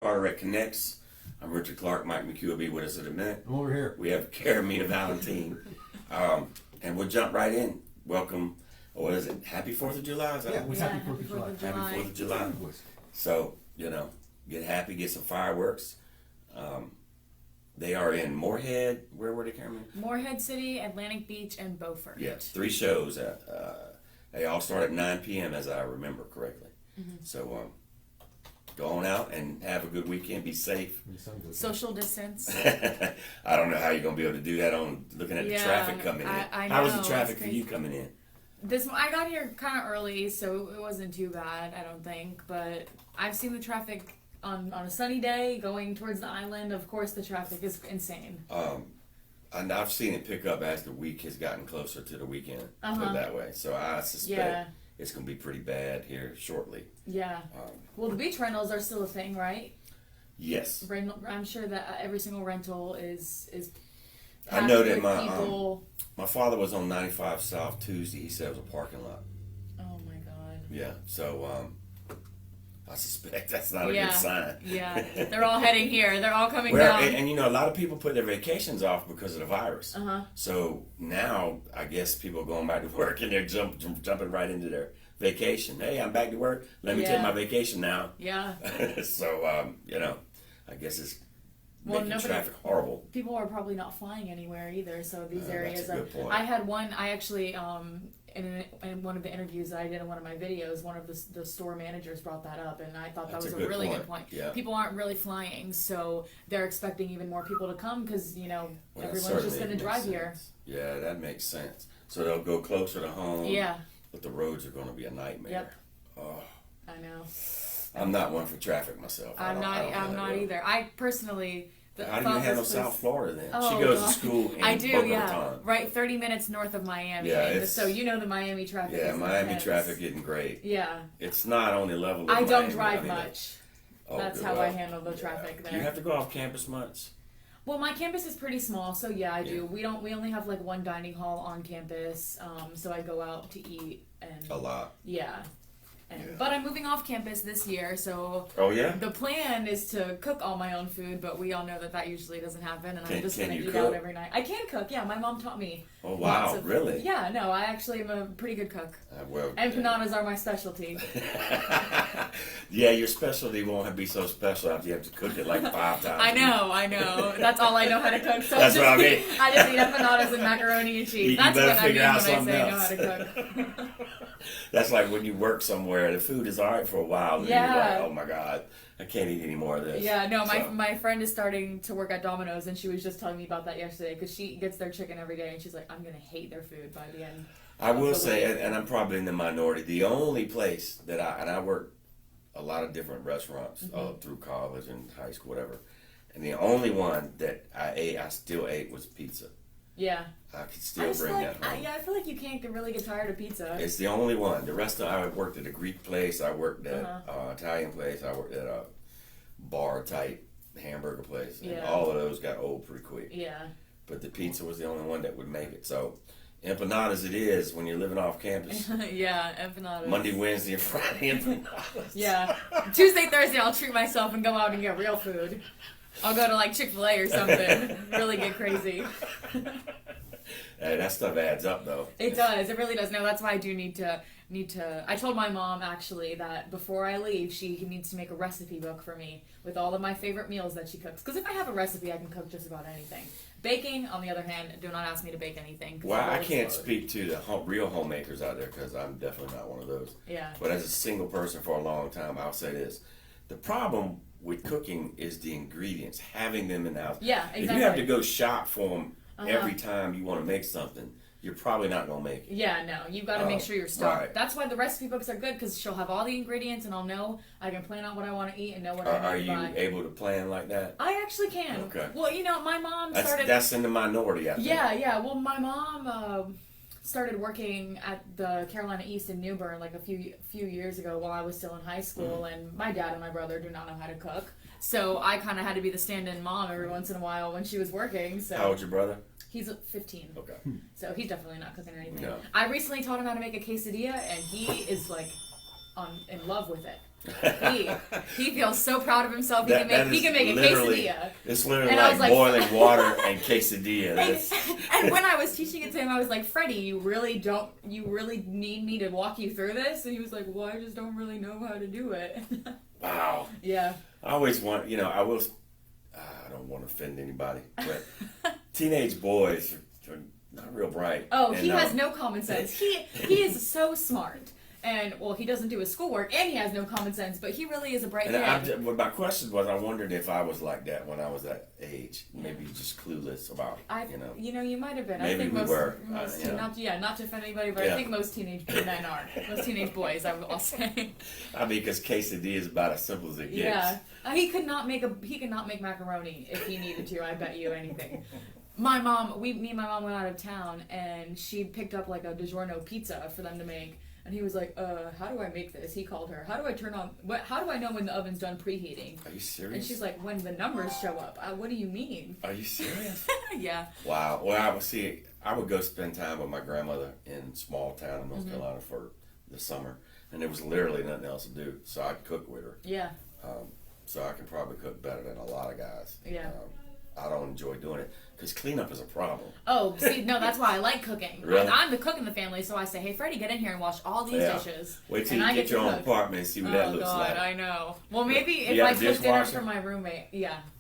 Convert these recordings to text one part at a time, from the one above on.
Carteret COnnects. I'm Richard Clark. Mike McHugh will be with us in a minute. I'm over here. We have Caramia, Valentin. And we'll jump right in. Welcome. What is it? Happy 4th of July? Is that what we Happy 4th of July. Happy 4th of July. So, get happy, get some fireworks. They are in Moorhead. Where were they, Caramia? Moorhead City, Atlantic Beach, and Beaufort. Yes, 3 shows. They all start at 9 p.m. as I remember correctly. Mm-hmm. So go on out and have a good weekend. Be safe. Social distance. I don't know how you're going to be able to do that on looking at the traffic coming in. I How was the know, traffic for you coming in? I got here kind of early, so it wasn't too bad, I don't think. But I've seen the traffic on a sunny day going towards the island. Of course, the traffic is insane. And I've seen it pick up as the week has gotten closer to the weekend. Put it that way. So I suspect it's going to be pretty bad here shortly. Yeah. Well, the beach rentals are still a thing, right? Yes. I'm sure that every single rental is. I know that my father was on 95 South Tuesday. He said it was a parking lot. Oh my God. Yeah. So I suspect that's not a good sign. Yeah. They're all heading here. They're all coming down. down. And a lot of people put their vacations off because of the virus. So now I guess people are going back to work and they're jumping right into their vacation. Hey, I'm back to work. Let me take my vacation now. Yeah. So I guess it's making traffic horrible. People are probably not flying anywhere either. So these areas. That's a good point. I had one. I actually in one of the interviews that I did in one of my videos, one of the store managers brought that up, and I thought that was a really good point. Yeah. People aren't really flying, so they're expecting even more people to come because everyone's just going to drive here. Yeah, that makes sense. So they'll go closer to home. Yeah. But the roads are going to be a nightmare. Yep. Oh. I know. I'm not one for traffic myself. I'm not either. I personally. How do you handle South Florida then? Oh, she goes to school in I do, Boca yeah. Raton. Right, 30 minutes north of Miami. Yeah, so the Miami traffic. Yeah, is Miami intense. traffic isn't great. Yeah. It's not on the level of I Miami. don't drive much. That's how I handle the traffic there. Do you have to go off campus much? Well, my campus is pretty small, so yeah, I do. We only have like one dining hall on campus, so I go out to eat and a lot. Yeah. But I'm moving off campus this year, so the plan is to cook all my own food, but we all know that usually doesn't happen, and I'm just going to eat out every night. I can cook, yeah. My mom taught me. Oh, wow, really? Yeah, no, I actually am a pretty good cook. Empanadas are my specialty. Yeah, your specialty won't be so special after you have to cook it like 5 times. I know. That's all I know how to cook. So that's what I mean. I just eat empanadas and macaroni and cheese. That's what I mean when I say I know how to cook. That's like when you work somewhere, the food is all right for a while, and you're like, oh my God, I can't eat any more of this. Yeah, no, my friend is starting to work at Domino's, and she was just telling me about that yesterday, because she gets their chicken every day, and she's like, I'm going to hate their food by the end. I will say, and I'm probably in the minority, the only place that I worked a lot of different restaurants through college and high school, whatever, and the only one that I still ate was pizza. Yeah. I could still bring that home. I feel like you can't really get tired of pizza. It's the only one. The rest of I worked at a Greek place. I worked at Italian place. I worked at a bar type hamburger place. And all of those got old pretty quick. Yeah. But the pizza was the only one that would make it. So empanadas it is when you're living off campus. Yeah, empanadas. Monday, Wednesday, and Friday empanadas. Yeah. Tuesday, Thursday I'll treat myself and go out and get real food. I'll go to like Chick-fil-A or something. Really get crazy. Hey, that stuff adds up though. It does. It really does. No, that's why I do need to. I told my mom actually that before I leave, she needs to make a recipe book for me with all of my favorite meals that she cooks. Because if I have a recipe, I can cook just about anything. Baking, on the other hand, do not ask me to bake anything. Well, I can't speak to the real homemakers out there because I'm definitely not one of those. Yeah. But as a single person for a long time, I'll say this: the problem with cooking is the ingredients, having them in the house. Yeah, exactly. If you have to go shop for them every time you want to make something, you're probably not going to make it. Yeah, no. You've got to make sure you're stocked. Right. That's why the recipe books are good, because she'll have all the ingredients and I'll know. I can plan out what I want to eat and know what I want to buy. Are you able to plan like that? I actually can. Okay. Well, my mom started... That's in the minority, I think. Yeah. Well, my mom started working at the Carolina East in New Bern like a few years ago while I was still in high school, and my dad and my brother do not know how to cook. So I kind of had to be the stand-in mom every once in a while when she was working. So. How old's your brother? He's 15. Okay. So he's definitely not cooking or anything. No. I recently taught him how to make a quesadilla, and he is like in love with it. He feels so proud of himself. He can make a quesadilla. It's literally like boiling water and quesadilla. And when I was teaching it to him, I was like, Freddie, you really need me to walk you through this? And he was like, well, I just don't really know how to do it. Wow. Yeah. I always want, I don't want to offend anybody, but teenage boys are not real bright. Oh, he has no common sense. He is so smart. And, well, he doesn't do his schoolwork, and he has no common sense, but he really is a bright kid. Well, my question was, I wondered if I was like that when I was that age. Maybe just clueless about, you might have been. Maybe I think we were. not to offend anybody, but I think most teenage men are. Most teenage boys, I'll say. I mean, because quesadilla is about as simple as it gets. Yeah. He could not make macaroni if he needed to, I bet you anything. Me and my mom went out of town, and she picked up like a DiGiorno pizza for them to make. And he was like, how do I make this? He called her. How do I know when the oven's done preheating? Are you serious? And she's like, when the numbers show up. What do you mean? Are you serious? Yeah. Wow. Well, I would go spend time with my grandmother in small town in North Carolina for the summer. And there was literally nothing else to do. So I'd cook with her. Yeah. So I can probably cook better than a lot of guys. Yeah. I don't enjoy doing it because cleanup is a problem. Oh, see, no, that's why I like cooking. Really? I'm the cook in the family, so I say, hey, Freddie, get in here and wash all these dishes. Wait till you get your own apartment and see what that looks like. Oh, God, I know. Well, maybe if I cook dinner for my roommate,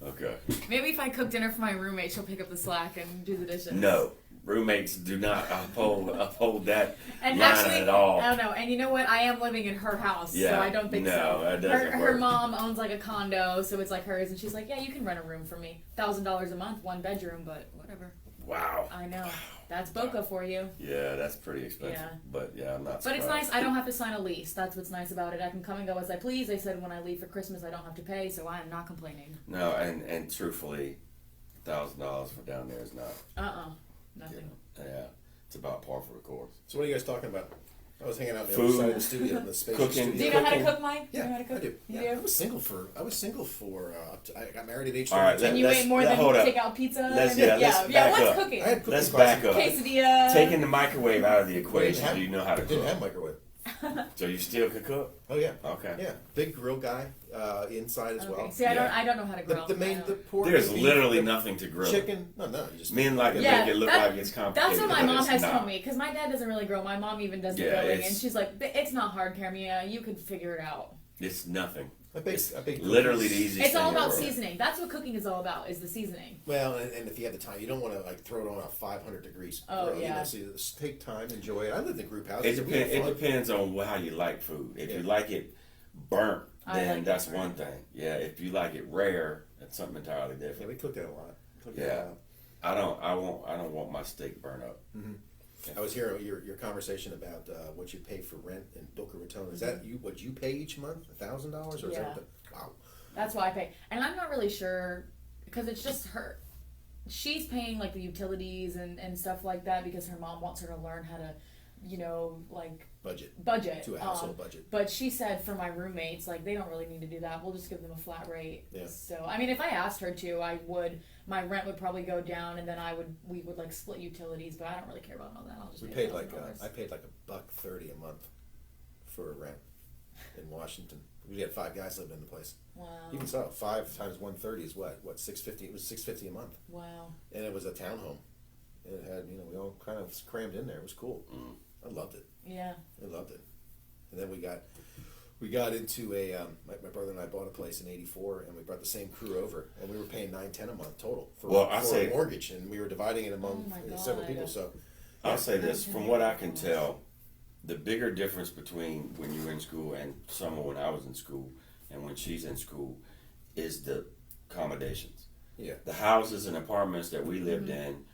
Okay. Maybe if I cook dinner for my roommate, she'll pick up the slack and do the dishes. No. Roommates do not uphold that and line actually, at all. I don't know. And you know what? I am living in her house, so I don't think so. No, that doesn't work. Her mom owns like a condo, so it's like hers, and she's like, yeah, you can rent a room for me. $1,000 a month, 1 bedroom, but whatever. Wow. I know. That's Boca for you. Yeah, that's pretty expensive. Yeah. But I'm not surprised. But it's nice. I don't have to sign a lease. That's what's nice about it. I can come and go as I please. They said when I leave for Christmas, I don't have to pay, so I am not complaining. No, and truthfully, $1,000 for down there is not. Nothing. Yeah, it's about par for the course. So what are you guys talking about? I was hanging out on the other side of the studio, in the spacious cooking. Do studio. you know how to cook, Mike? Yeah, you know how to cook? I do. You Yeah, do? I was single for I got married at age 32. All right, And you ate more than take out pizza? Let's back what's up. cooking? I had cooking Let's classes. back up. Quesadilla. Taking the microwave out of the equation, do you know how to cook? Didn't have microwave. So you still can cook? Oh yeah. Okay. Yeah, big grill guy inside as well. See, I don't know how to grill. The pork. There's beef, literally nothing to grill. Chicken. No, you just Men like it make it look like it's complicated. That's what my mom has not. told me, because my dad doesn't really grill. My mom even does the grilling, and she's like, it's not hard, Caramia. You could figure it out. It's nothing. I bake literally the easiest It's all thing in the about world. seasoning. That's what cooking is all about, is the seasoning. Well, and if you have the time, you don't want to like throw it on a 500 degrees. Oh, yeah. So you just take time, enjoy it. I lived in group It houses. depends on how you like food. If you like it burnt, then that's one thing. Yeah, if you like it rare, that's something entirely different. Yeah, we cooked that a lot. I don't want my steak burnt up. Mm-hmm. I was hearing your conversation about what you pay for rent in Boca Raton. Is that what you pay each month? $1,000 or is that wow? That's why I pay, and I'm not really sure because it's just her. She's paying like the utilities and stuff like that because her mom wants her to learn how to, budget to a household budget. But she said for my roommates, like they don't really need to do that. We'll just give them a flat rate. Yeah. So I mean, if I asked her to, I would. My rent would probably go down, and then we would like split utilities. But I don't really care about all that. I'll just We pay paid $1,000. I paid like $1.30 a month for rent in Washington. We had 5 guys living in the place. Wow. You can sell 5 times 130 is what $650. It was $650 a month. Wow. And it was a townhome. It had we all kind of crammed in there. It was cool. I loved it. Yeah. I loved it. And then we got into a my brother and I bought a place in '84, and we brought the same crew over, and we were paying $910 a month total for a mortgage, and we were dividing it among several people. So I'll say this: from what I can tell, the bigger difference between when you were in school and summer when I was in school and when she's in school is the accommodations. Yeah, the houses and apartments that we lived in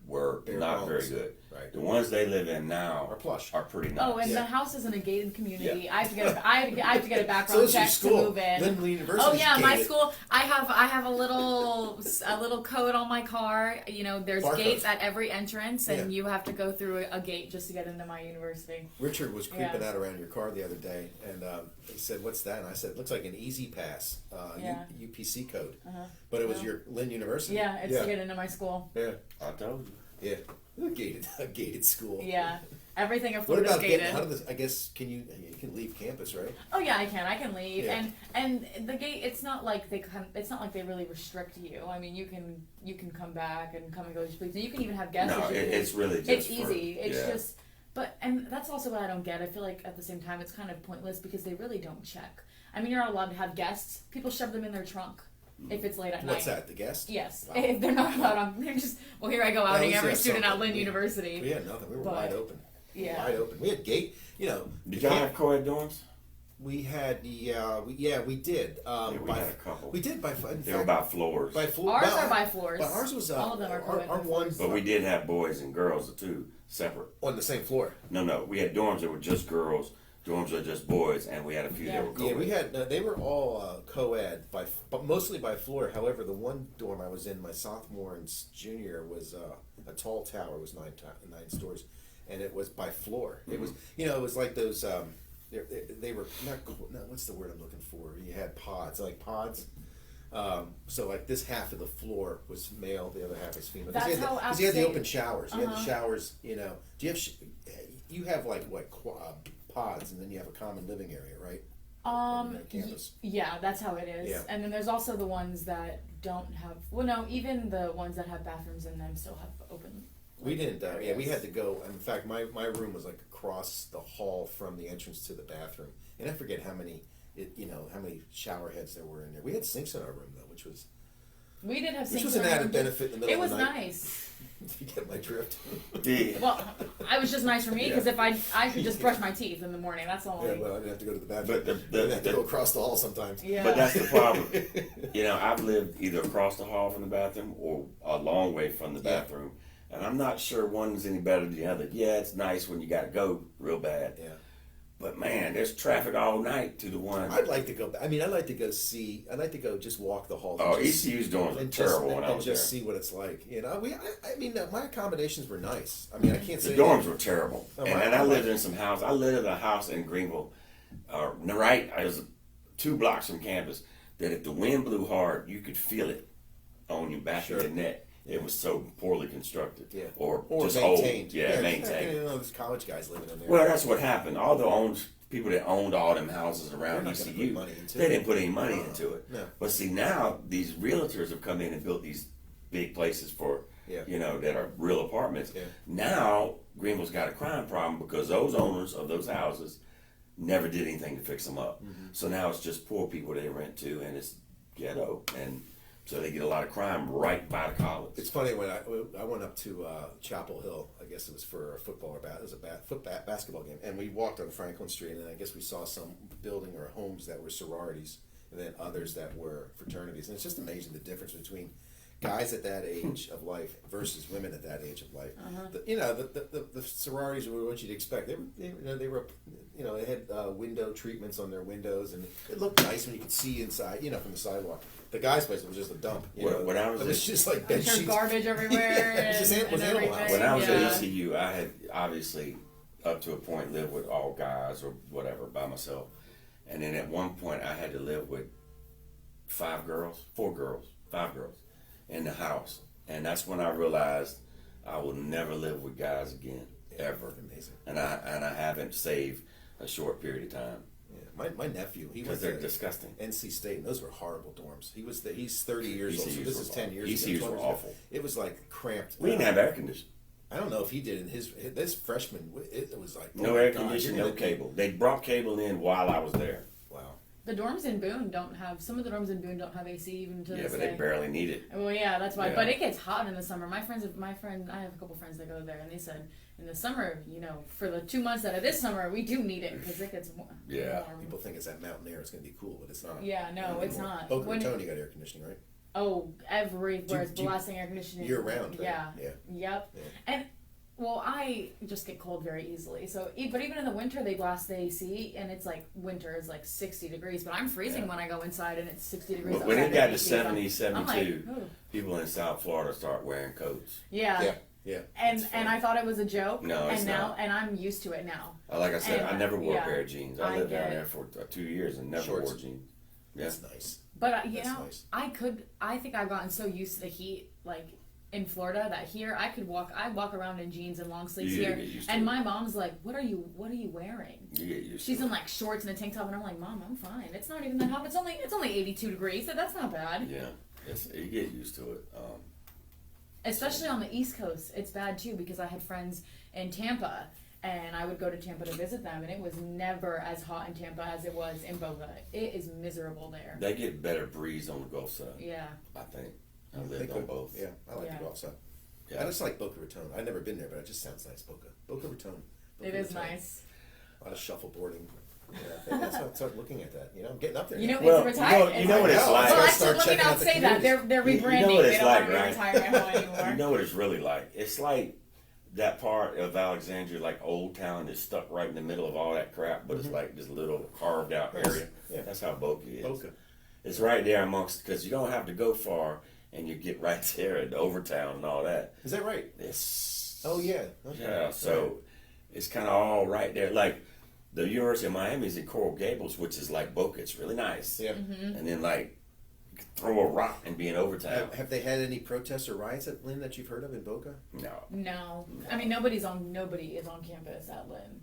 were not very good. Right. The ones they live in now are plush, are pretty nice. Oh, and the house is in a gated community. Yeah. I have to get a background check to move in. Lindley University. Oh yeah, my school. I have a little code on my car. There's gates at every entrance, and you have to go through a gate just to get into my university. Richard was creeping out around your car the other day, and he said, "What's that?" And I said, "It looks like an Easy Pass, UPC code." But it was your Lynn University. Yeah, it's to get into my school. Yeah, I told you. Yeah, a gated school. Yeah. Everything at What Florida about is gated. getting? I guess you can leave campus, right? Oh yeah, I can leave, Yeah. and the gate. It's not like they really restrict you. I mean, you can come back and come and go as you please. And you can even have guests. No, it's really just it's easy. It's yeah. just. But and that's also what I don't get. I feel like at the same time it's kind of pointless because they really don't check. I mean, you're not allowed to have guests. People shove them in their trunk if it's late at night. What's that? The guest? Yes, Wow. if they're not allowed on. They're just here I go outing every student at Lynn We University. had nothing. We were wide open. Yeah. Wide open. We had gate. Did y'all have co-ed dorms? We had we did. We had a couple. We did They were by floors. By floor. Ours are by floors. But ours was all of them are co-ed our by one. floors. But we did have boys and girls too, separate. On the same floor. No, we had dorms that were just girls, dorms that were just boys, and we had a few that were co-ed. Yeah, we had. they were all co-ed but mostly by floor. However, the one dorm I was in my sophomore and junior was a tall tower. It was 9 stories, and it was by floor. It was it was like those. They were not. What's the word I'm looking for? You had pods, like pods. So like this half of the floor was male, the other half was female. That's how because you had the open showers. You had the showers. Do you have? You have like what pods, and then you have a common living area, right? On campus. Yeah, that's how it is. Yeah. And then there's also the ones that don't have. Well, no, even the ones that have bathrooms in them still have open. We didn't. Yeah, we areas. had to go. In fact, my room was like across the hall from the entrance to the bathroom, and I forget how many how many shower heads there were in there. We had sinks in our room though, which was. We did have sinks. Which was an added benefit in the middle of the night. It was nice. You get my drift. Yeah. Well, it was just nice for me because if I could just brush my teeth in the morning. That's all. Yeah, well, I didn't have to go to the bathroom. But I had to go across the hall sometimes. Yeah. But that's the problem. I've lived either across the hall from the bathroom or a long way from the bathroom. And I'm not sure one's any better than the other. Yeah, it's nice when you got to go real bad. Yeah. But man, there's traffic all night to the one. I'd like to go. I'd like to go see. I'd like to go just walk the hall. Oh, ECU's doing terrible when I was just there. see what it's like. I mean, my accommodations were nice. I mean, I can't The say dorms were terrible. Oh, and I lived in some house. I lived in a house in Greenville. I was 2 blocks from campus. That if the wind blew hard, you could feel it on your back of your neck. It was so poorly constructed, or just maintained. old. Yeah, maintained. There's college guys living in there. Well, that's what happened. All the people that owned all them houses around ECU, they didn't put any money into it. No. But see, now these realtors have come in and built these big places for, that are real apartments. Yeah. Now Greenville's got a crime problem because those owners of those houses never did anything to fix them up. Mm-hmm. So now it's just poor people they rent to, and it's ghetto, and so they get a lot of crime right by the college. It's funny when I went up to Chapel Hill. I guess it was for a football or it was a basketball game, and we walked on Franklin Street, and I guess we saw some building or homes that were sororities, and then others that were fraternities. And it's just amazing the difference between guys at that age of life versus women at that age of life. The sororities were what you'd expect. They were they had window treatments on their windows, and it looked nice when you could see inside, from the sidewalk. The guy's place was just a dump. When I was it was just like bed sheets, garbage everywhere. It was just animal house. When I was at ECU, I had obviously up to a point lived with all guys or whatever by myself, and then at one point I had to live with 5 girls in the house, and that's when I realized I will never live with guys again, ever. Amazing. And I haven't saved a short period of time. Yeah. My nephew, he was they're disgusting. NC State, and those were horrible dorms. He's 30 years old, so this is 10 years ECUs were awful. It was like cramped. We didn't have air conditioning. I don't know if he did in this freshman. It was like No air conditioning, no cable. They brought cable in while I was there. Wow. The dorms in Boone some of the dorms in Boone don't have AC even to this but day. they barely need it. Well, yeah, that's why. Yeah. But it gets hot in the summer. I have a couple friends that go there, and they said in the summer, for the 2 months out of this summer, we do need it because it gets warm. People think it's that mountain air. It's going to be cool, but it's not. Yeah, no, it's not. Boca Raton, you got air conditioning, right? Oh, everywhere it's blasting air conditioning year round. Right? Yeah. Yeah. Yep. Yeah. And well, I just get cold very easily. So, but even in the winter, they blast the AC, and it's like winter is like 60 degrees. But I'm freezing when I go inside, and it's 60 degrees. When it got to 70, I'm 72, like, people in South Florida start wearing coats. Yeah. Yeah. And I thought it was a joke. No, it's not. And I'm used to it now. Like I said, I never wore a pair of jeans. I lived down get there for 2 years and never wore jeans. That's nice. But nice. I think I've gotten so used to the heat. Like in Florida that here I walk around in jeans and long sleeves You here, get used to and it. my mom's like, what are you wearing? You get used She's to in like shorts and a tank top, and I'm like, Mom, I'm fine. It's not even that hot. It's only 82 degrees, so that's not bad. Yeah, you get used to it. Especially on the East Coast, it's bad too because I had friends in Tampa, and I would go to Tampa to visit them, and it was never as hot in Tampa as it was in Boca. It is miserable there. They get better breeze on the Gulf side. Yeah. I think. I lived on both. Yeah, I like the Gulf side. Yeah. I just like Boca Raton. I've never been there, but it just sounds nice. Boca Raton. It is nice. A lot of shuffleboarding. Yeah, I think that's how I start looking at that. I'm getting up there. You know, Well, it's retired. you know what it's like. Well, Start actually, let me checking out not the say that. communities. They're rebranding. You know what They it's don't like, want to be right? retirement home anymore. You know what it's really like? It's like that part of Alexandria, like Old Town, is stuck right in the middle of all that crap, but it's like this little carved out area. Yeah. That's how Boca is. Boca. It's right there amongst, because you don't have to go far, and you get right there at Overtown and all that. Is that right? It's, Oh, yeah. Okay. yeah, so it's kind of all right there. Like, the University of Miami is in Coral Gables, which is like Boca. It's really nice. Yeah. And then, like, you could throw a rock and be in Overtown. Have they had any protests or riots at Lynn that you've heard of in Boca? No. I mean, nobody is on campus at Lynn.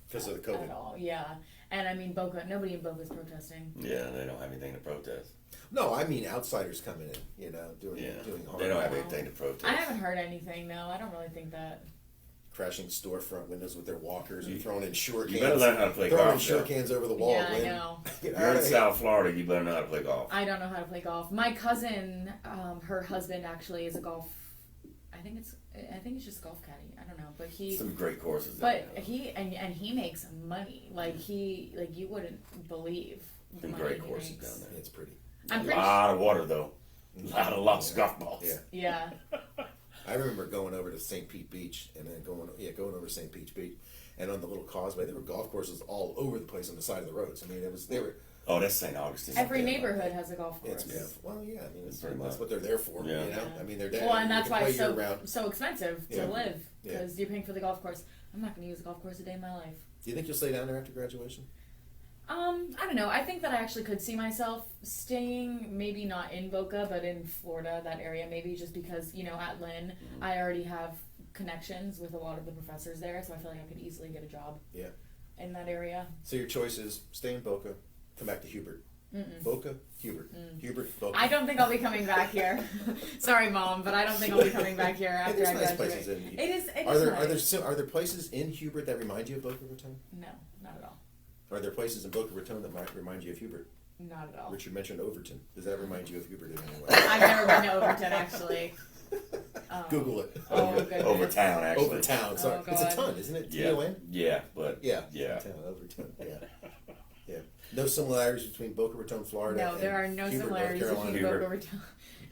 Because of the COVID. At all, yeah. And I mean, nobody in Boca is protesting. Yeah, they don't have anything to protest. No, I mean outsiders coming in, doing harm. They don't have anything to protest. I haven't heard anything, no. I don't really think that. Crashing storefront windows with their walkers and throwing in short cans. You better learn how to play throwing golf. in short cans over the wall. Yeah, I know. You're in South Florida, you better know how to play golf. I don't know how to play golf. My cousin, her husband actually is a golf. I think it's just golf caddy. I don't know, but he. Some great courses. But he makes money. You wouldn't believe. The Some money great he courses makes. down there. It's pretty. I'm A pretty lot of water though. Lots of golf balls. Yeah. Yeah. I remember going over to St. Pete Beach and then going over to St. Pete Beach, and on the little causeway there were golf courses all over the place on the side of the roads. I mean, they were. Oh, that's St. Augustine. Every neighborhood has a golf course. It's I mean, Pretty that's much. what they're there for. Yeah. I mean, they're there. Well, and that's why it's year-round. so expensive to Yeah. live Yeah. because you're paying for the golf course. I'm not going to use a golf course a day in my life. Do you think you'll stay down there after graduation? I don't know. I think that I actually could see myself staying, maybe not in Boca, but in Florida, that area, maybe just because, at Lynn, I already have connections with a lot of the professors there, so I feel like I could easily get a job in that area. So your choice is stay in Boca, come back to Hubert. Boca, Hubert. Hubert, Boca. I don't think I'll be coming back here. Sorry, Mom, but I don't think I'll be coming back here after There's I nice graduate. places in It is nice. Are there places in Hubert that remind you of Boca Raton? No, not at all. Are there places in Boca Raton that might remind you of Hubert? Not at all. Richard mentioned Overton. Does that remind you of Hubert in any way? I've never been to Overton, actually. Google it. Oh, goodness. Overtown, actually. Overtown. Sorry, Oh, it's a God. ton, isn't it? Yeah. T-O-N? Yeah, but Yeah. yeah. Overton. Yeah. No similarities between Boca Raton, Florida. No, there are no Hubert, North similarities Carolina. between Boca Raton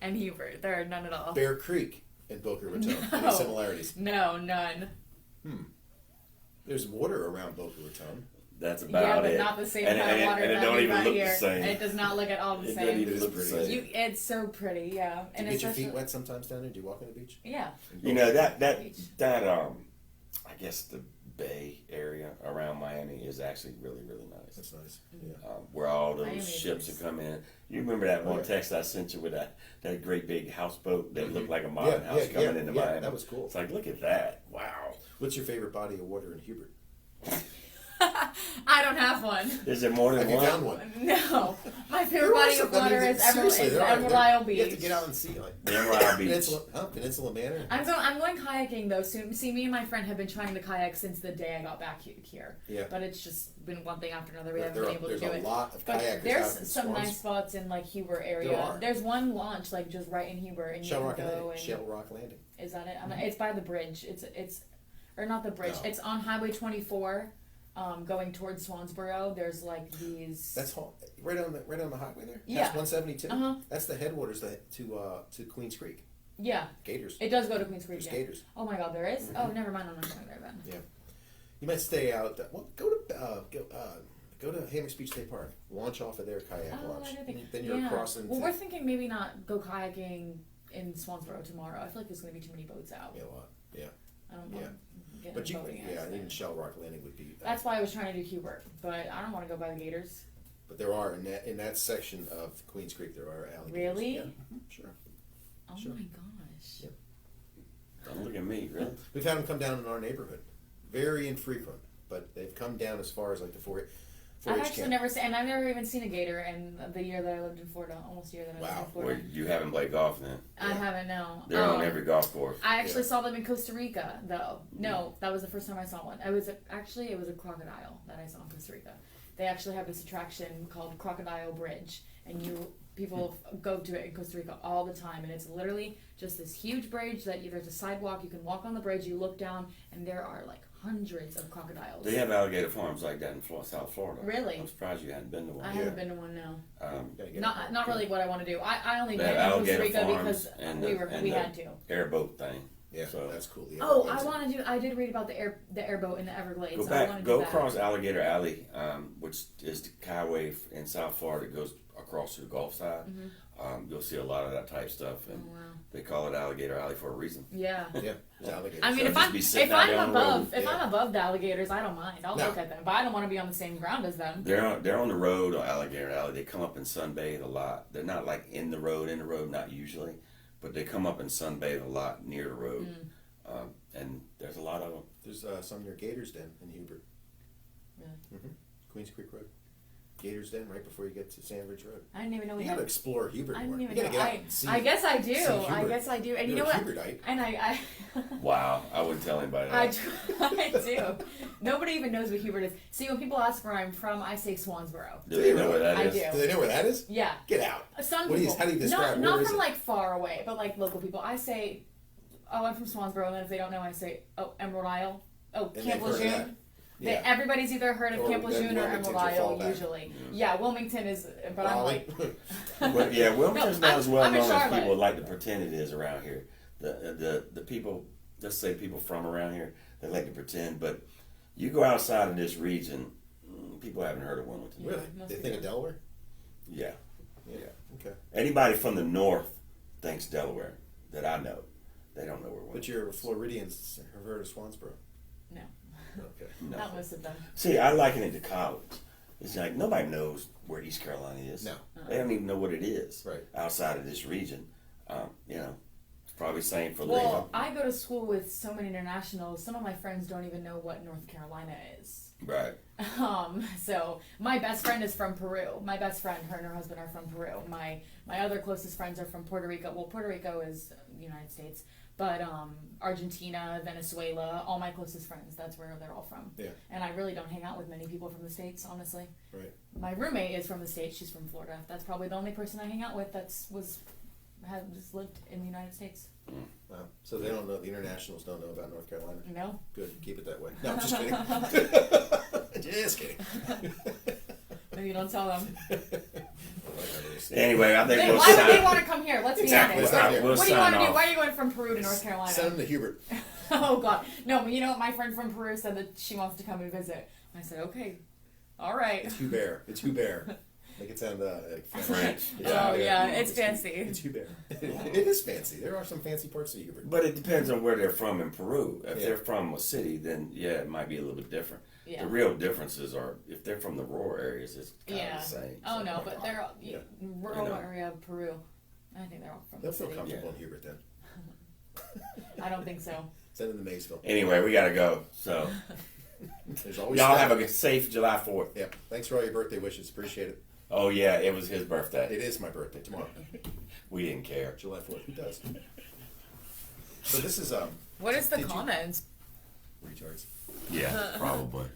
and Hubert. There are none at all. Bear Creek and Boca Raton. No. Any similarities? No, none. There's water around Boca Raton. That's about Yeah, but it. not the same and, kind of water and it that don't we even got look here. the same. It does not look at all the It same. doesn't even It is look the pretty. same. It's so pretty, yeah. Do you get your feet wet sometimes down there? Do you walk on the beach? Yeah. You know that I guess the Bay area around Miami is actually really, really nice. That's nice. Yeah. Where all those Miami is ships nice. that come in. You remember that one yeah. text I sent you with that great big houseboat that looked like a modern house yeah, coming into yeah, Miami? that was cool. It's like, look at that. Wow. What's your favorite body of water in Hubert? I don't have one. Is there more than Have you one? found one? No. My favorite There are body some- of water is seriously, there are. Emerald Isle Beach. You have to get out and see like The Emerald Isle Beach. Peninsula Manor. I'm going kayaking though soon. See, me and my friend have been trying to kayak since the day I got back here. Yeah. But it's just been one thing after another. We haven't There been are- able to there's do a it. lot of But kayakers out there's in some Swans. nice spots in like Hubert area. There are. There's one launch like just right in Hubert, and Shell you Rock can go and Shell Rock Landing. is that it? It's by the bridge. It's or not the bridge. No. It's on Highway 24. Going towards Swansboro, there's like these. That's right on the highway there. Yeah. That's 172. Uh-huh. That's the headwaters to Queens Creek. Yeah. Gators. It does go to Queens Creek. There's Yeah. gators. Oh my God, there is? Oh, never mind. I'm not going there then. Yeah. You might stay out. Well, go to Hammocks Beach State Park. Launch off of their kayak Oh, launch. I didn't think. Then you're crossing. Well, we're thinking maybe not go kayaking in Swansboro tomorrow. I feel like there's going to be too many boats out. Yeah, a lot. Yeah. I don't want to get But in a boating accident. even Shell Rock Landing would be. That's why I was trying to do Hubert, but I don't want to go by the Gators. But there are in that section of Queens Creek there are alligators. Really? Yeah. Sure. Oh Sure. my gosh. Yep. Don't look at me, really. We've had them come down in our neighborhood. Very infrequent, but they've come down as far as like the 4-H I've actually never seen, and I've never even seen a gator in the year that I lived in Florida, almost a year that I lived in Florida. Well, you haven't played golf then? I haven't, no. They're on every golf course. I actually saw them in Costa Rica, though. No, that was the first time I saw one. It was a crocodile that I saw in Costa Rica. They actually have this attraction called Crocodile Bridge, and people go to it in Costa Rica all the time, and it's literally just this huge bridge that there's a sidewalk, you can walk on the bridge, you look down, and there are like hundreds of crocodiles. They have alligator farms like that in South Florida. Really? I'm surprised you hadn't been to one. I haven't been to one, no. Not really what I want to do. I only went to Costa Rica because we had to. Airboat thing. Yeah, so that's cool. I did read about the airboat in the Everglades. Go across Alligator Alley, which is the highway in South Florida. It goes across to the Gulf side. Mm-hmm. You'll see a lot of that type stuff, and they call it Alligator Alley for a reason. Yeah, yeah. Alligators. I mean, if I'm above the alligators, I don't mind. I'll look at them, but I don't want to be on the same ground as them. They're on the road on Alligator Alley. They come up and sunbathe a lot. They're not like in the road, not usually. But they come up and sunbathe a lot near the road, and there's a lot of them. There's some near Gators Den in Hubert. Really? Mm-hmm. Queens Creek Road. Gators Den, right before you get to Sandridge Road. I didn't even know we had to explore Hubert more. I didn't even know. Get out and see, I guess I do. And you know what? Hubertite. And I wow, I wouldn't tell anybody that. I do. Nobody even knows what Hubert is. See, when people ask where I'm from, I say Swansboro. Do they know where that is? I do. Do they know where that is? Yeah. Get out. Some people. How do you describe it? Not from like far away, but like local people. I say, oh, I'm from Swansboro, and then if they don't know, I say, oh, Emerald Isle. Oh, Camp Lejeune. Yeah. Everybody's either heard of Camp Lejeune or Emerald Isle, usually. Yeah, Wilmington is, but Raleigh. I'm like... But yeah, Wilmington's not as well known as Charlotte. people like to pretend it is around here. The people, let's say people from around here, they like to pretend, but you go outside of this region, people haven't heard of Wilmington. Really? They think of Delaware? Yeah. Yeah. Okay. Anybody from the north thinks Delaware that I know. They don't know where Wilmington is. But your Floridians have heard of Swansboro? No. Okay. No. Not most of them. See, I liken it to college. It's like nobody knows where East Carolina is. No. They don't even know what it is. Right. Outside of this region. It's probably the same for Well, I go to school with so many internationals. Some of my friends don't even know what North Carolina is. Right. So my best friend is from Peru. My best friend, her and her husband are from Peru. My other closest friends are from Puerto Rico. Well, Puerto Rico is the United States. But Argentina, Venezuela, all my closest friends, that's where they're all from. Yeah. And I really don't hang out with many people from the States, honestly. Right. My roommate is from the States. She's from Florida. That's probably the only person I hang out with has just lived in the United States. Wow. So they don't know, the internationals don't know about North Carolina? No. Good. Keep it that way. No, I'm just kidding. Just kidding. Maybe you don't tell them. Anyway, I think Why would they want to come here? Let's be honest. What do you want to do? Why are you going from Peru to North Carolina? Send them to Hubert. Oh, God. No, but you know what? My friend from Peru said that she wants to come and visit. I said, okay. All right. It's Hubert. It's Hubert. Make it sound like French. It's fancy. It's Hubert. It is fancy. There are some fancy parts of Hubert. But it depends on where they're from in Peru. If they're from a city, then it might be a little bit different. Yeah. The real differences are if they're from the rural areas, it's kind of the same. Oh no, but they're rural area of Peru. I think they're all from. They'll the feel city. comfortable in Hubert then. I don't think so. Send them to Maysville. Anyway, we gotta go. So y'all have a safe July 4th. Yeah. Thanks for all your birthday wishes. Appreciate it. Oh yeah, it was his birthday. It is my birthday tomorrow. We didn't care. July 4th. Who does? So this is What is the comments? Rechards. Yeah, probably.